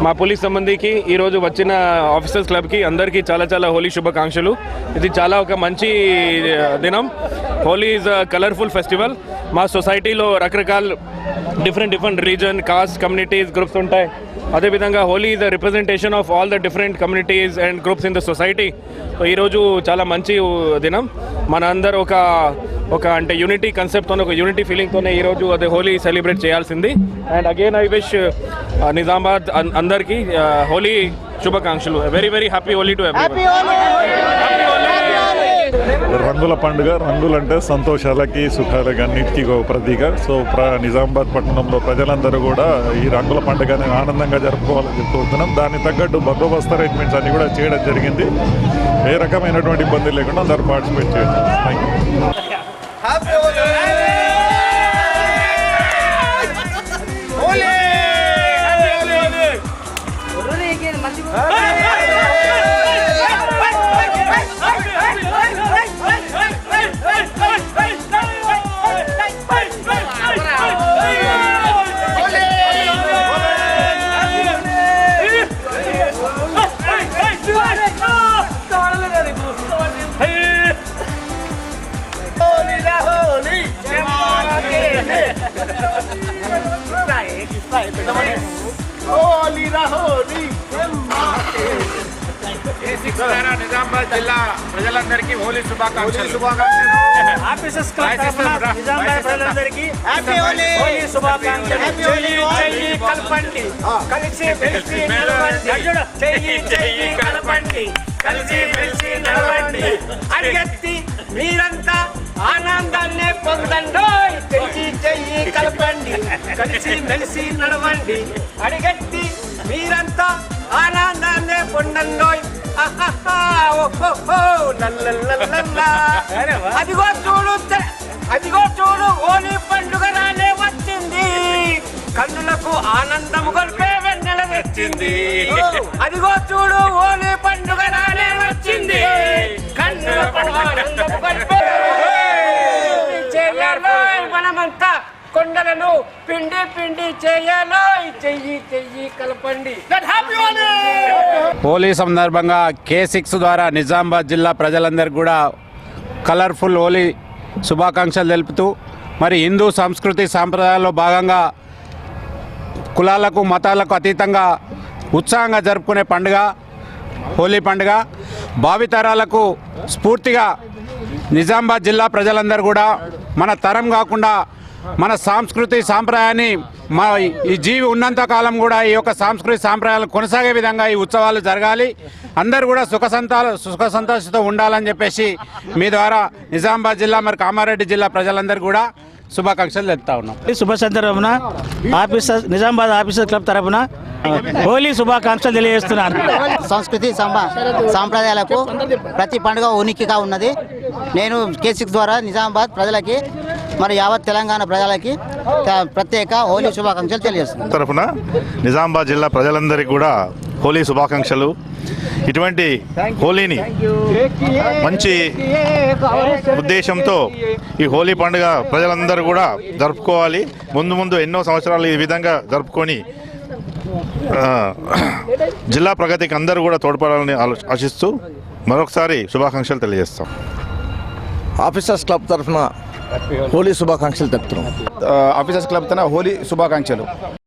మా పోలీస్ సంబంధికి ఈరోజు వచ్చిన ఆఫీసర్స్ క్లబ్కి అందరికీ చాలా చాలా హోలీ శుభాకాంక్షలు. ఇది చాలా ఒక మంచి దినం. Holi is a colourful festival. మా సొసైటీలో రకరకాల different region, caste, communities, groups ఉంటాయి. అదేవిధంగా Holi is a representation of all the different communities and groups in the society. So ఈరోజు చాలా మంచి దినం. మన అందరూ ఒక అంటే యూనిటీ కాన్సెప్ట్తో, ఒక యూనిటీ ఫీలింగ్తోనే ఈరోజు అదే హోలీ సెలబ్రేట్ చేయాల్సింది. And again I wish Nizamabad అందరికీ హోలీ శుభాకాంక్షలు. Very very happy Holi to everyone. రంగుల పండుగ. రంగులంటే సంతోషాలకి, సుఖాలకి, అన్నిటికీ ఒక ప్రతీక. సో నిజామాబాద్ పట్టణంలో ప్రజలందరూ కూడా ఈ రంగుల పండుగని ఆనందంగా జరుపుకోవాలని చెప్పుకుంటున్నాం. దానికి తగ్గట్టు బందోబస్తు అరేంజ్మెంట్స్ అన్ని కూడా చేయడం జరిగింది. ఏ రకమైనటువంటి ఇబ్బంది లేకుండా అందరూ పార్టిసిపేట్ చేయండి. Thank you. నిజామాబాద్ జిల్లా ప్రజలందరికీ హోలీ శుభాకాంక్షలు. ఆఫీసర్స్ క్లబ్ తరపున నిజామాబాద్ ప్రజలందరికీ హోలీ శుభాకాంక్షలు. చెయ్యి కలపండి, కలిసి మెలిసి నడవండి. చెయ్యి కలపండి, కలిసి మెలిసి నడవండి. అడిగెత్తి మీరంతా ఆనందాన్ని పొందండి. చెయ్యి కలపండి, కలిసి మెలిసి నడవండి. అడిగెత్తి మీరంతా ఆనందాన్ని పొందండి. అదిగో చూడు హోలీ పండుగ రానే వచ్చింది. కన్నులకు ఆనందం గొల్పే వెన్నెల తెచ్చింది. అదిగో చూడు హోలీ పండుగ రానే వచ్చింది. కన్నులకు ఆనందం గొల్పే చేయాలో మనమంతా కొండలను పిండి చేయాలో. చెయ్యి కలపండి. హోలీ సందర్భంగా K6 ద్వారా నిజామాబాద్ జిల్లా ప్రజలందరికీ కూడా కలర్ఫుల్ హోలీ శుభాకాంక్షలు తెలుపుతూ, మరి హిందూ సంస్కృతి సాంప్రదాయాల్లో భాగంగా కులాలకు మతాలకు అతీతంగా ఉత్సాహంగా జరుపుకునే పండుగ హోలీ పండుగ. భావితరాలకు స్ఫూర్తిగా నిజామాబాద్ జిల్లా ప్రజలందరూ కూడా మన తరం కాకుండా మన సంస్కృతి సాంప్రదాయాన్ని ఈ జీవి ఉన్నంత కాలం కూడా ఈ యొక్క సాంస్కృతిక సాంప్రదాయాలు కొనసాగే విధంగా ఈ ఉత్సవాలు జరగాలి. అందరూ కూడా సుఖ సంతోషంతో ఉండాలని చెప్పేసి మీ ద్వారా నిజామాబాద్ జిల్లా మరి కామారెడ్డి జిల్లా ప్రజలందరూ కూడా శుభాకాంక్షలు తెలుపుతా ఉన్నాం. శుభ సందర్భమున నిజామాబాద్ ఆఫీసర్ క్లబ్ తరపున హోలీ శుభాకాంక్షలు తెలియజేస్తున్నాను. సంస్కృతి సాంప్రదాయాలకు ప్రతి పండుగ ఉనికిగా ఉన్నది. నేను K6 ద్వారా నిజామాబాద్ ప్రజలకి మరి యావత్ తెలంగాణ ప్రజలకి ప్రత్యేక హోలీ శుభాకాంక్షలు తెలియజేస్తున్నాను. తరఫున నిజామాబాద్ జిల్లా ప్రజలందరికీ కూడా హోలీ శుభాకాంక్షలు. ఇటువంటి హోలీని మంచి ఉద్దేశంతో ఈ హోలీ పండుగ ప్రజలందరూ కూడా జరుపుకోవాలి. ముందు ఎన్నో సంవత్సరాలు ఈ విధంగా జరుపుకొని జిల్లా ప్రగతికి అందరూ కూడా తోడ్పడాలని ఆశిస్తూ మరొకసారి శుభాకాంక్షలు తెలియజేస్తాం. ఆఫీసర్స్ క్లబ్ తరఫున హోలీ శుభాకాంక్షలు తెలుపుతున్నాం. ఆఫీసర్స్ క్లబ్ తన హోలీ శుభాకాంక్షలు.